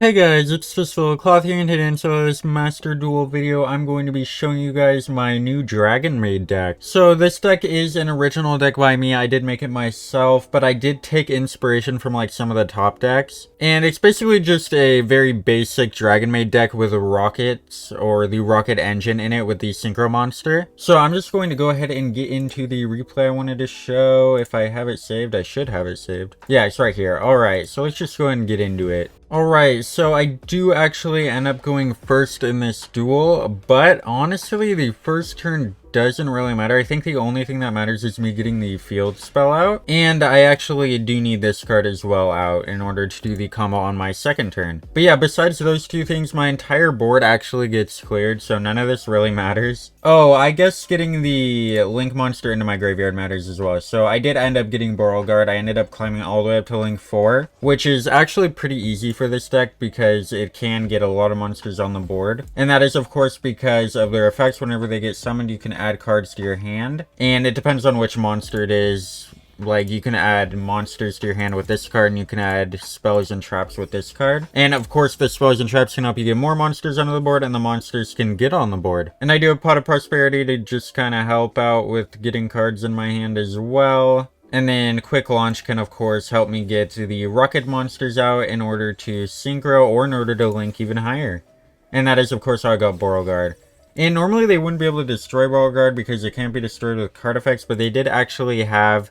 Hey guys, it's just a little cloth here, and today in this Master Duel video, I'm going to be showing you guys my new Dragonmaid deck. So this deck is an original deck by me. I did make it myself, but I did take inspiration from like some of the top decks. And it's basically just a very basic Dragonmaid deck with rockets, or the rocket engine in it with the synchro monster. So I'm just going to go ahead and get into the replay I wanted to show. If I have it saved, I should have it saved. Yeah, it's right here. Alright, so let's just go ahead and get into it. Alright, so I do actually end up going first in this duel, but honestly, the first turn doesn't really matter. I think the only thing that matters is me getting the field spell out, and I actually do need this card as well out in order to do the combo on my second turn. But yeah, besides those two things, my entire board actually gets cleared, so none of this really matters. Oh, I guess getting the Link monster into my graveyard matters as well. So I did end up getting Beauregard. I ended up climbing all the way up to Link 4, which is actually pretty easy for this deck because it can get a lot of monsters on the board. And that is of course because of their effects. Whenever they get summoned, you can add cards to your hand, and it depends on which monster it is. Like, you can add monsters to your hand with this card, and you can add spells and traps with this card. And of course, the spells and traps can help you get more monsters onto the board, and the monsters can get on the board. And I do have Pot of Prosperity to just kind of help out with getting cards in my hand as well. And then Quick Launch can of course help me get the rocket monsters out in order to synchro, or in order to link even higher. And that is of course how I got Beauregard. And normally they wouldn't be able to destroy Beauregard because it can't be destroyed with card effects, but they did actually have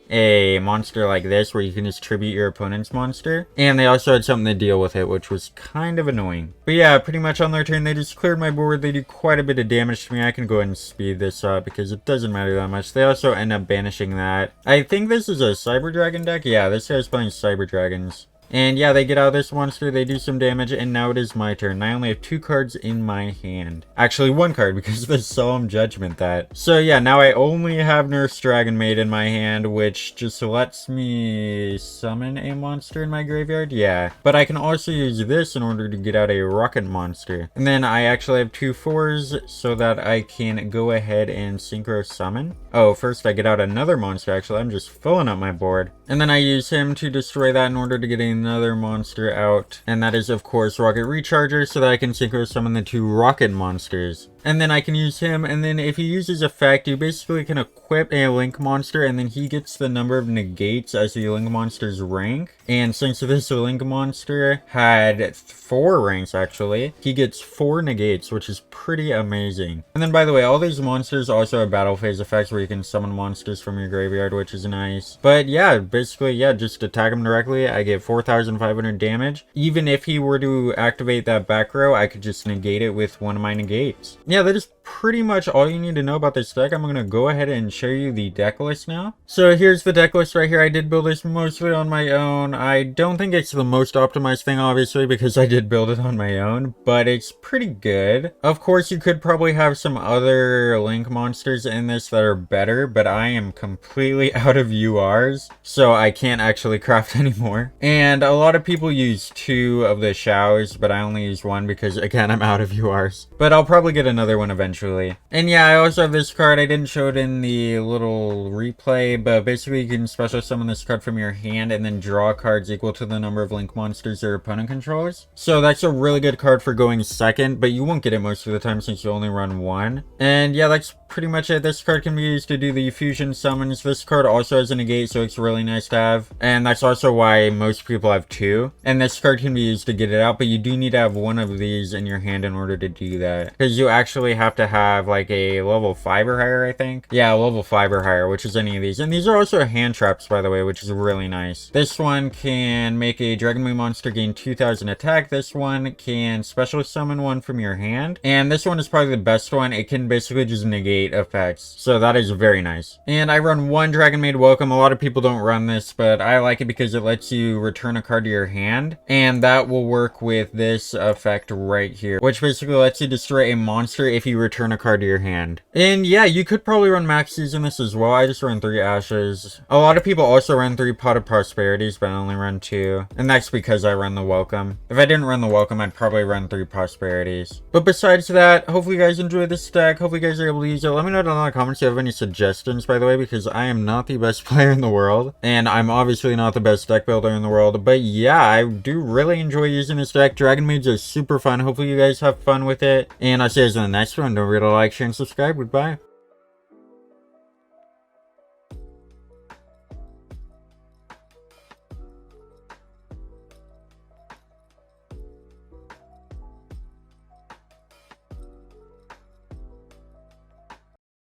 a monster like this where you can just tribute your opponent's monster. And they also had something to deal with it, which was kind of annoying. But yeah, pretty much on their turn, they just cleared my board. They do quite a bit of damage to me. I can go ahead and speed this up because it doesn't matter that much. They also end up banishing that. I think this is a Cyber Dragon deck. Yeah, this guy's playing Cyber Dragons. And yeah, they get out of this monster, they do some damage, and now it is my turn. I only have 2 cards in my hand. Actually, 1 card, because of the Solemn Judgment that. So yeah, now I only have Nurse Dragonmaid in my hand, which just lets me summon a monster in my graveyard. Yeah, but I can also use this in order to get out a rocket monster. And then I actually have 2 4s, so that I can go ahead and synchro summon. Oh, first I get out another monster, actually. I'm just filling up my board. And then I use him to destroy that in order to get another monster out, and that is of course Rocket Recharger, so that I can synchro summon the 2 rocket monsters. And then I can use him, and then if he uses effect, you basically can equip a Link monster, and then he gets the number of negates as the Link monster's rank. And since this Link monster had 4 ranks actually, he gets 4 negates, which is pretty amazing. And then by the way, all these monsters also have battle phase effects where you can summon monsters from your graveyard, which is nice. But yeah, basically, yeah, just attack him directly. I get 4,500 damage. Even if he were to activate that back row, I could just negate it with one of my negates. Yeah, that is pretty much all you need to know about this deck. I'm going to go ahead and show you the deck list now. So here's the deck list right here. I did build this mostly on my own. I don't think it's the most optimized thing, obviously, because I did build it on my own, but it's pretty good. Of course, you could probably have some other Link monsters in this that are better, but I am completely out of URs, so I can't actually craft anymore. And a lot of people use 2 of the Xiaos, but I only use 1 because, again, I'm out of URs. But I'll probably get another one eventually. And yeah, I also have this card. I didn't show it in the little replay, but basically you can special summon this card from your hand and then draw cards equal to the number of Link monsters your opponent controls. So that's a really good card for going second, but you won't get it most of the time since you only run 1. And yeah, that's pretty much it. This card can be used to do the fusion summons. This card also has a negate, so it's really nice to have. And that's also why most people have 2. And this card can be used to get it out, but you do need to have 1 of these in your hand in order to do that. Because you actually have to have like a level 5 or higher, I think. Yeah, level 5 or higher, which is any of these. And these are also hand traps, by the way, which is really nice. This one can make a Dragonmaid monster gain 2,000 attack. This one can special summon one from your hand. And this one is probably the best one. It can basically just negate effects, so that is very nice. And I run 1 Dragonmaid Welcome. A lot of people don't run this, but I like it because it lets you return a card to your hand, and that will work with this effect right here, which basically lets you destroy a monster if you return a card to your hand. And yeah, you could probably run maxes in this as well. I just ran 3 Ashes. A lot of people also run 3 Pot of Prosperities, but I only run 2. And that's because I run the Welcome. If I didn't run the Welcome, I'd probably run 3 Prosperities. But besides that, hopefully you guys enjoy this deck. Hopefully you guys are able to use it. Let me know down in the comments if you have any suggestions, by the way, because I am not the best player in the world. And I'm obviously not the best deck builder in the world. But yeah, I do really enjoy using this deck. Dragonmaids is super fun. Hopefully you guys have fun with it. And I'll see you guys in the next one. Don't forget to like, share, and subscribe. Goodbye.